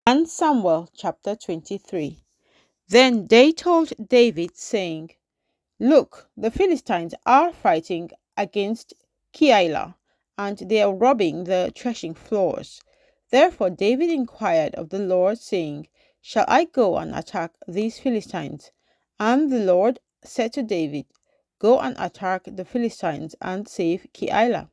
And Samuel chapter 23. Then they told David, saying, Look, the Philistines are fighting against Keilah, and they are robbing the threshing floors. Therefore David inquired of the Lord, saying, Shall I go and attack these Philistines? And the Lord said to David, Go and attack the Philistines and save Keilah.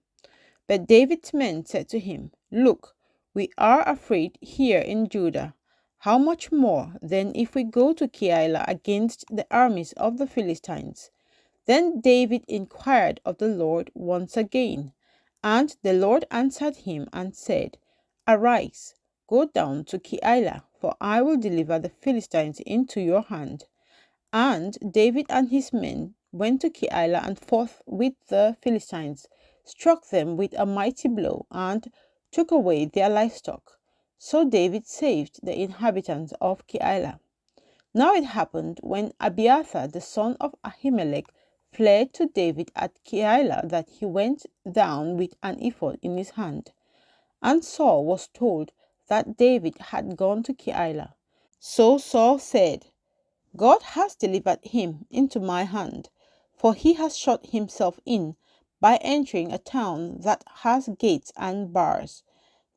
But David's men said to him, Look, we are afraid here in Judah. How much more then if we go to Keilah against the armies of the Philistines? Then David inquired of the Lord once again, and the Lord answered him and said, Arise, go down to Keilah, for I will deliver the Philistines into your hand. And David and his men went to Keilah and fought with the Philistines, struck them with a mighty blow, and took away their livestock. So David saved the inhabitants of Keilah. Now it happened when Abiathar the son of Ahimelech fled to David at Keilah that he went down with an ephod in his hand. And Saul was told that David had gone to Keilah. So Saul said, God has delivered him into my hand, for he has shut himself in by entering a town that has gates and bars.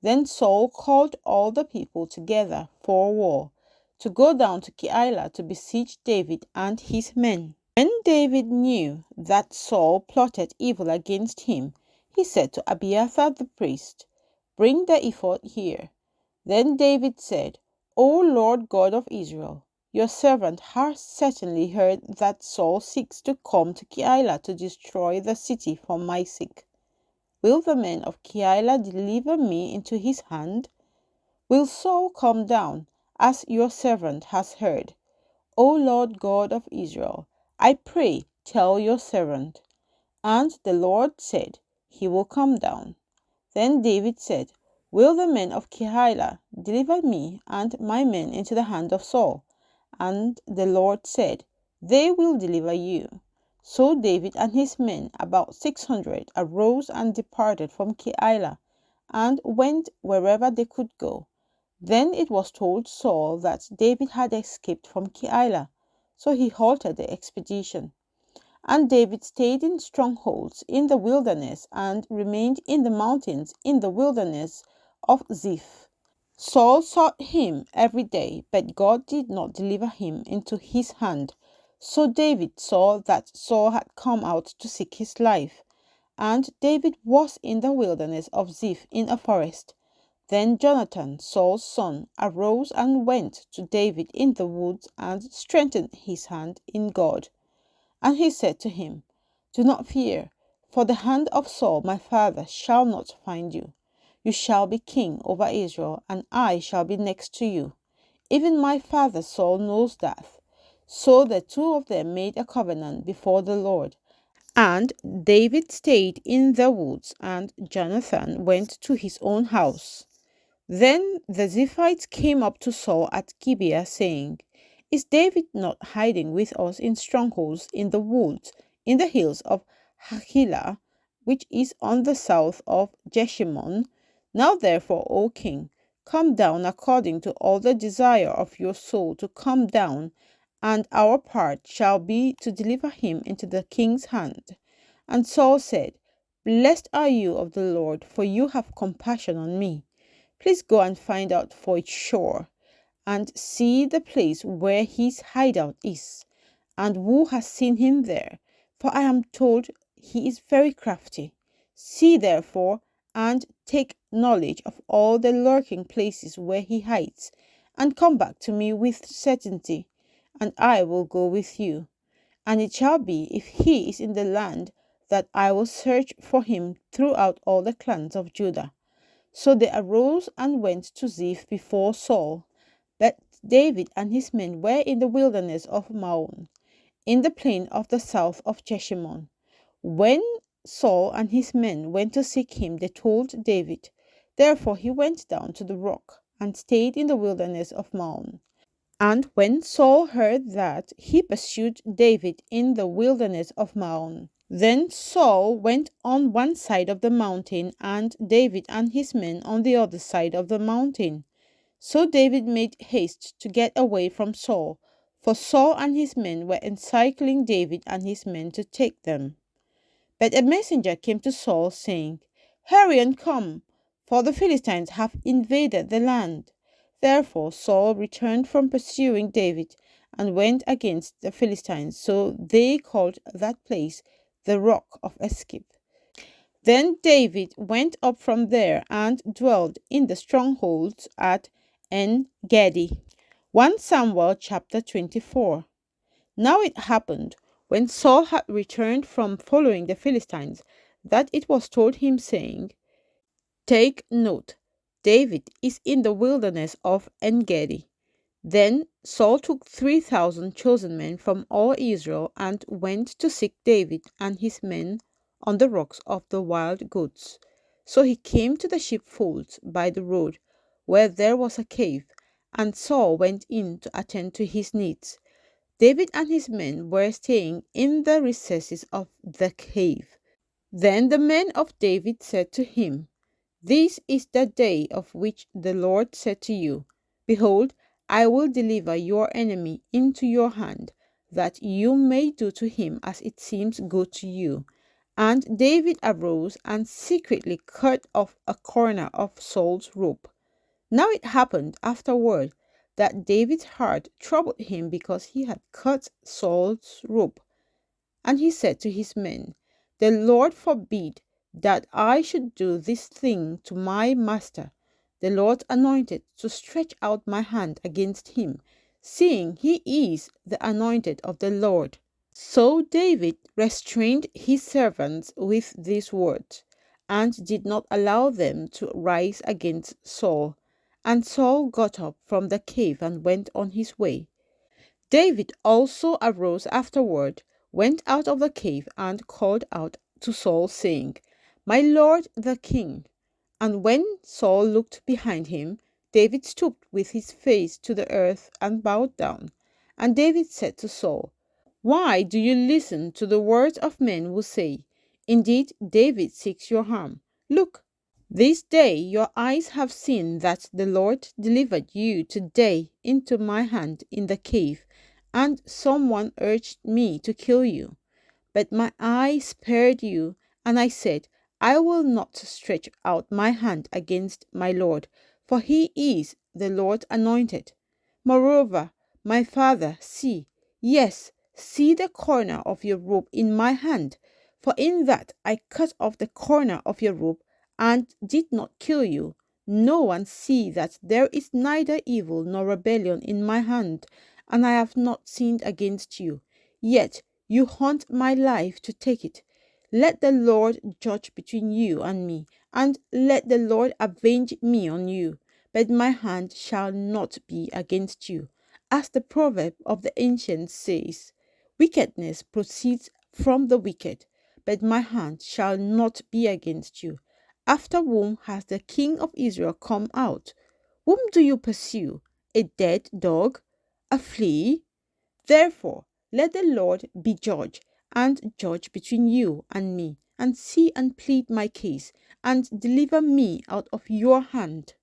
Then Saul called all the people together for war, to go down to Keilah to besiege David and his men. When David knew that Saul plotted evil against him, he said to Abiathar the priest, Bring the ephod here. Then David said, O Lord God of Israel, your servant has certainly heard that Saul seeks to come to Keilah to destroy the city for my sake. Will the men of Keilah deliver me into his hand? Will Saul come down, as your servant has heard? O Lord God of Israel, I pray, tell your servant. And the Lord said, He will come down. Then David said, Will the men of Keilah deliver me and my men into the hand of Saul? And the Lord said, They will deliver you. So David and his men, about 600, arose and departed from Keilah, and went wherever they could go. Then it was told Saul that David had escaped from Keilah, so he halted the expedition. And David stayed in strongholds in the wilderness and remained in the mountains in the wilderness of Ziph. Saul sought him every day, but God did not deliver him into his hand. So David saw that Saul had come out to seek his life, and David was in the wilderness of Ziph in a forest. Then Jonathan, Saul's son, arose and went to David in the woods and strengthened his hand in God. And he said to him, Do not fear, for the hand of Saul my father shall not find you. You shall be king over Israel, and I shall be next to you. Even my father Saul knows that. So the two of them made a covenant before the Lord. And David stayed in the woods, and Jonathan went to his own house. Then the Ziphites came up to Saul at Gibeah, saying, Is David not hiding with us in strongholds in the woods, in the hills of Keilah, which is on the south of Jeshimon? Now therefore, O king, come down according to all the desire of your soul to come down, and our part shall be to deliver him into the king's hand. And Saul said, Blessed are you of the Lord, for you have compassion on me. Please go and find out for sure, and see the place where his hideout is, and who has seen him there, for I am told he is very crafty. See therefore, and take knowledge of all the lurking places where he hides, and come back to me with certainty, and I will go with you. And it shall be, if he is in the land, that I will search for him throughout all the clans of Judah. So they arose and went to Ziph before Saul. But David and his men were in the wilderness of Maon, in the plain of the south of Jeshimon. When Saul and his men went to seek him, they told David. Therefore he went down to the rock, and stayed in the wilderness of Maon. And when Saul heard that, he pursued David in the wilderness of Maon. Then Saul went on one side of the mountain, and David and his men on the other side of the mountain. So David made haste to get away from Saul, for Saul and his men were encircling David and his men to take them. But a messenger came to Saul, saying, Hurry and come, for the Philistines have invaded the land. Therefore Saul returned from pursuing David and went against the Philistines. So they called that place the Rock of Escape. Then David went up from there and dwelled in the strongholds at En-gedi. 1 Samuel chapter 24. Now it happened, when Saul had returned from following the Philistines, that it was told him, saying, Take note, David is in the wilderness of En-gedi. Then Saul took 3,000 chosen men from all Israel and went to seek David and his men on the rocks of the wild goats. So he came to the sheepfolds by the road, where there was a cave, and Saul went in to attend to his needs. David and his men were staying in the recesses of the cave. Then the men of David said to him, This is the day of which the Lord said to you, Behold, I will deliver your enemy into your hand, that you may do to him as it seems good to you. And David arose and secretly cut off a corner of Saul's robe. Now it happened afterward that David's heart troubled him because he had cut Saul's robe. And he said to his men, The Lord forbid that I should do this thing to my master, the Lord's anointed, to stretch out my hand against him, seeing he is the anointed of the Lord. So David restrained his servants with these words, and did not allow them to rise against Saul. And Saul got up from the cave and went on his way. David also arose afterward, went out of the cave, and called out to Saul, saying, My lord the king. And when Saul looked behind him, David stooped with his face to the earth and bowed down. And David said to Saul, Why do you listen to the words of men who say, Indeed, David seeks your harm? Look, this day your eyes have seen that the Lord delivered you today into my hand in the cave, and someone urged me to kill you. But my eye spared you, and I said, I will not stretch out my hand against my Lord, for he is the Lord's anointed. Moreover, my father, see, yes, see the corner of your robe in my hand, for in that I cut off the corner of your robe, and did not kill you. No one see that there is neither evil nor rebellion in my hand, and I have not sinned against you. Yet you hunt my life to take it. Let the Lord judge between you and me, and let the Lord avenge me on you. But my hand shall not be against you. As the proverb of the ancients says, Wickedness proceeds from the wicked, but my hand shall not be against you. After whom has the king of Israel come out? Whom do you pursue? A dead dog? A flea? Therefore, let the Lord be judge, and judge between you and me, and see and plead my case, and deliver me out of your hand.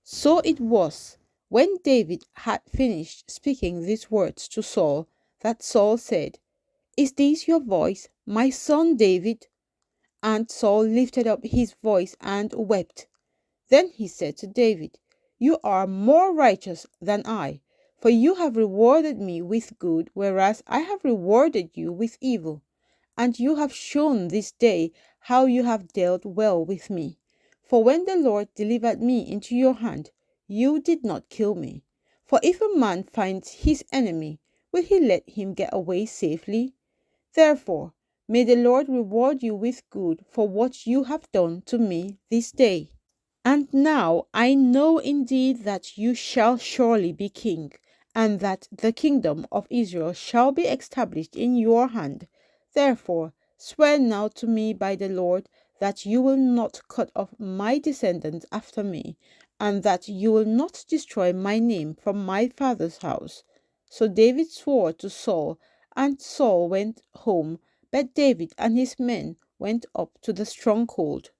So it was, when David had finished speaking these words to Saul, that Saul said, Is this your voice, my son David? And Saul lifted up his voice and wept. Then he said to David, You are more righteous than I, for you have rewarded me with good, whereas I have rewarded you with evil. And you have shown this day how you have dealt well with me. For when the Lord delivered me into your hand, you did not kill me. For if a man finds his enemy, will he let him get away safely? Therefore, may the Lord reward you with good for what you have done to me this day. And now I know indeed that you shall surely be king, and that the kingdom of Israel shall be established in your hand. Therefore, swear now to me by the Lord that you will not cut off my descendants after me, and that you will not destroy my name from my father's house. So David swore to Saul, and Saul went home, but David and his men went up to the stronghold.